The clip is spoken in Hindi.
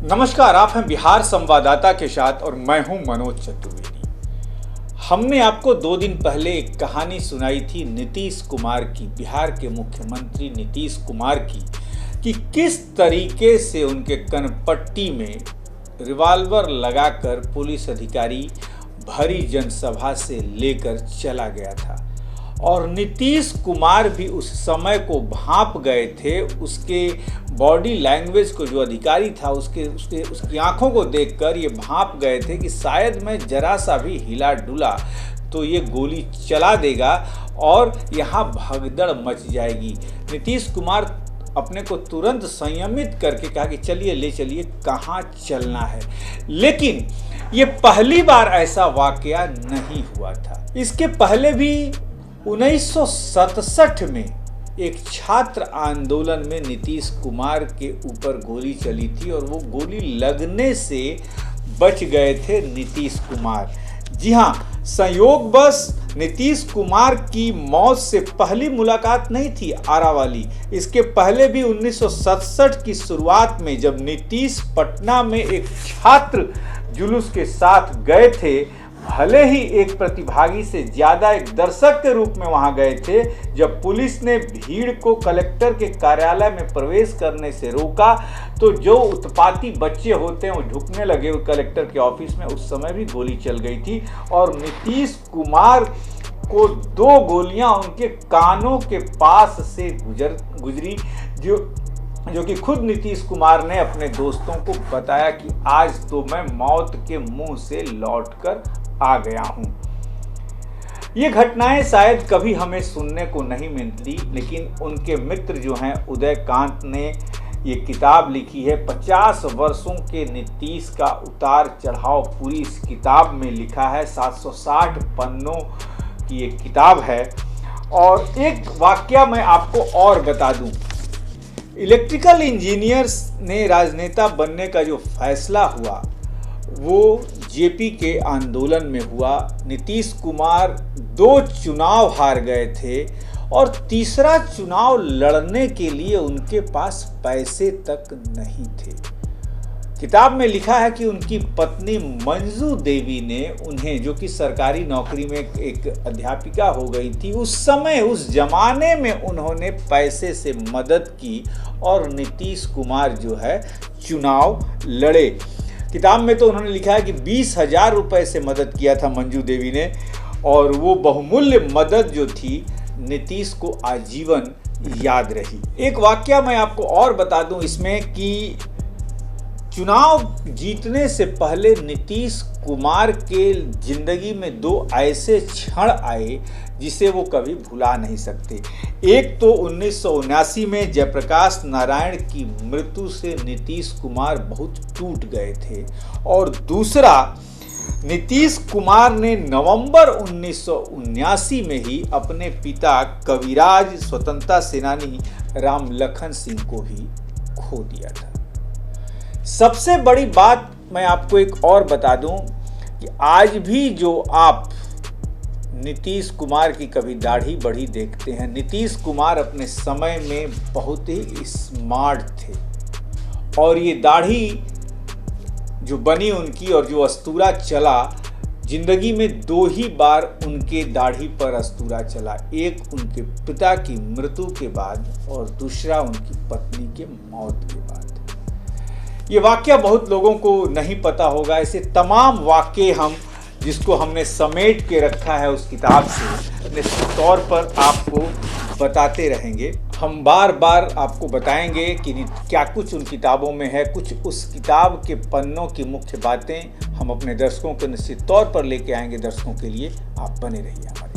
नमस्कार, आप हैं बिहार संवाददाता के साथ और मैं हूं मनोज चतुर्वेदी। हमने आपको 2 दिन पहले एक कहानी सुनाई थी नीतीश कुमार की, बिहार के मुख्यमंत्री नीतीश कुमार की, कि किस तरीके से उनके कनपट्टी में रिवॉल्वर लगाकर पुलिस अधिकारी भरी जनसभा से लेकर चला गया था। और नीतीश कुमार भी उस समय को भांप गए थे। उसके बॉडी लैंग्वेज को, जो अधिकारी था उसकी आंखों को देखकर ये भांप गए थे कि शायद मैं जरा सा भी हिला डुला तो ये गोली चला देगा और यहाँ भगदड़ मच जाएगी। नीतीश कुमार अपने को तुरंत संयमित करके कहा कि चलिए ले चलिए, कहाँ चलना है। लेकिन ये पहली बार ऐसा वाकया नहीं हुआ था। इसके पहले भी 1967 में एक छात्र आंदोलन में नीतीश कुमार के ऊपर गोली चली थी और वो गोली लगने से बच गए थे नीतीश कुमार। जी हाँ, संयोगवश नीतीश कुमार की मौत से पहली मुलाकात नहीं थी आरा वाली। इसके पहले भी 1967 की शुरुआत में जब नीतीश पटना में एक छात्र जुलूस के साथ गए थे, भले ही एक प्रतिभागी से ज्यादा एक दर्शक के रूप में वहां गए थे, जब पुलिस ने भीड़ को कलेक्टर के कार्यालय में प्रवेश करने से रोका तो जो उत्पाती बच्चे होते हैं वो झुकने लगे कलेक्टर के ऑफिस में। उस समय भी गोली चल गई थी और नीतीश कुमार को 2 गोलियां उनके कानों के पास से गुजरी, जो कि खुद नीतीश कुमार ने अपने दोस्तों को बताया कि आज तो मैं मौत के मुंह से लौटकर आ गया हूं। ये घटनाएं शायद कभी हमें सुनने को नहीं मिलती, लेकिन उनके मित्र जो हैं उदयकांत ने ये किताब लिखी है। 50 वर्षों के नीतीश का उतार चढ़ाव पूरी इस किताब में लिखा है। 760 पन्नों की एक किताब है। और एक वाकया मैं आपको और बता दूं, इलेक्ट्रिकल इंजीनियर्स ने राजनेता बनने का जो फैसला हुआ वो जेपी के आंदोलन में हुआ। नीतीश कुमार 2 चुनाव हार गए थे और तीसरा चुनाव लड़ने के लिए उनके पास पैसे तक नहीं थे। किताब में लिखा है कि उनकी पत्नी मंजू देवी ने उन्हें, जो कि सरकारी नौकरी में एक अध्यापिका हो गई थी, उस समय उस जमाने में उन्होंने पैसे से मदद की और नीतीश कुमार जो है चुनाव लड़े। किताब में तो उन्होंने लिखा है कि 20,000 रुपए से मदद किया था मंजू देवी ने, और वो बहुमूल्य मदद जो थी नीतीश को आजीवन याद रही। एक वाकया मैं आपको और बता दूं इसमें कि चुनाव जीतने से पहले नीतीश कुमार के जिंदगी में 2 ऐसे क्षण आए जिसे वो कभी भुला नहीं सकते। एक तो 1979 में जयप्रकाश नारायण की मृत्यु से नीतीश कुमार बहुत टूट गए थे, और दूसरा नीतीश कुमार ने नवंबर 1979 में ही अपने पिता कविराज स्वतंत्रता सेनानी राम लखन सिंह को भी खो दिया था। सबसे बड़ी बात मैं आपको एक और बता दूं कि आज भी जो आप नीतीश कुमार की कभी दाढ़ी बड़ी देखते हैं, नीतीश कुमार अपने समय में बहुत ही स्मार्ट थे। और ये दाढ़ी जो बनी उनकी और जो अस्तूरा चला, जिंदगी में 2 ही बार उनके दाढ़ी पर अस्तूरा चला। एक उनके पिता की मृत्यु के बाद और दूसरा उनकी पत्नी के मौत के बाद। ये वाकया बहुत लोगों को नहीं पता होगा। ऐसे तमाम वाकये हम जिसको हमने समेट के रखा है उस किताब से, निश्चित तौर पर आपको बताते रहेंगे। हम बार बार आपको बताएंगे कि क्या कुछ उन किताबों में है। कुछ उस किताब के पन्नों की मुख्य बातें हम अपने दर्शकों को निश्चित तौर पर लेके आएंगे। दर्शकों के लिए आप बने रहिए।